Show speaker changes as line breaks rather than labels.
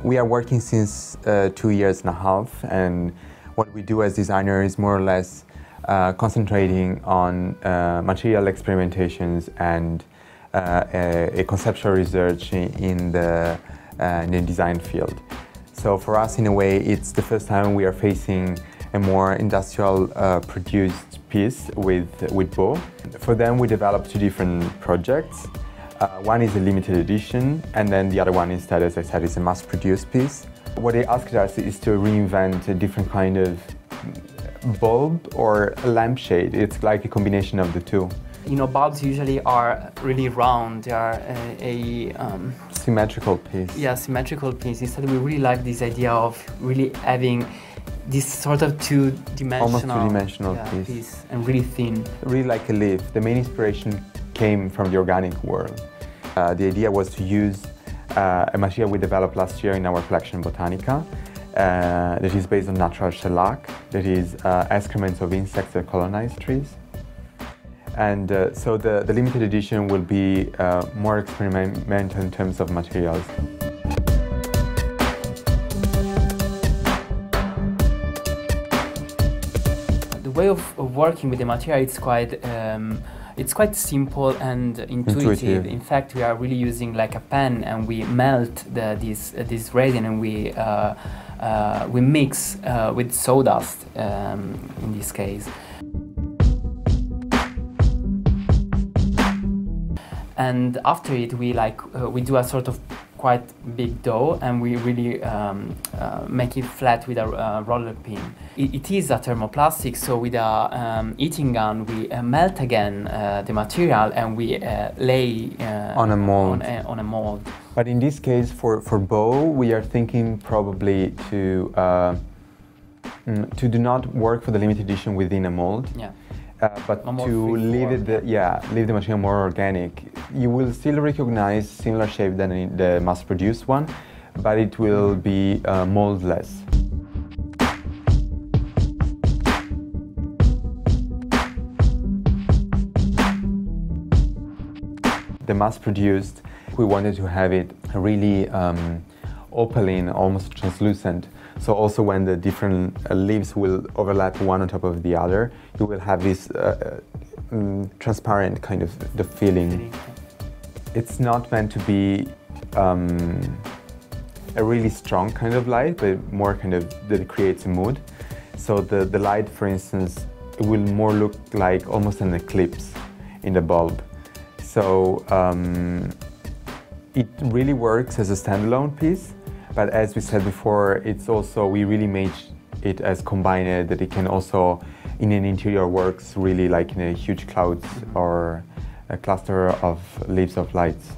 We are working since 2 years and a half, and what we do as designers is more or less concentrating on material experimentations and a conceptual research in the design field. So for us, in a way, it's the first time we are facing a more industrial produced piece with Bo. For them, we developed two different projects. One is a limited edition, and then the other one instead, as I said, is a mass-produced piece. What they asked us is to reinvent a different kind of bulb or a lampshade. It's like a combination of the two.
You know, bulbs usually are really round. They are
symmetrical piece.
Yeah, symmetrical piece. Instead, we really like this idea of really having this sort of two-dimensional,
almost two-dimensional
piece, and really thin.
Really like a leaf. The main inspiration came from the organic world. The idea was to use a material we developed last year in our collection Botanica that is based on natural shellac, that is excrements of insects that colonize trees. And so the limited edition will be more experimental in terms of materials.
The way of working with the material it's quite simple and intuitive. In fact, we are really using like a pen, and we melt this resin, and we mix with sawdust in this case. And after it, we do a sort of quite big dough, and we really make it flat with a roller pin. It is a thermoplastic, so with a heating gun, we melt again the material, and we lay
on a mold.
On a mold.
But in this case, for Bo, we are thinking probably to do not work for the limited edition within a mold.
Yeah.
But to leave the material more organic. You will still recognize similar shape than in the mass-produced one, but it will be moldless. The mass-produced, we wanted to have it really opaline, almost translucent. So also when the different leaves will overlap one on top of the other, you will have this transparent kind of the feeling. It's not meant to be a really strong kind of light, but more kind of that it creates a mood. So the light, for instance, it will more look like almost an eclipse in the bulb. So it really works as a standalone piece. But as we said before, it's also, we really made it as combined, that it can also, in an interior works really like in a huge cloud or a cluster of leaves of lights.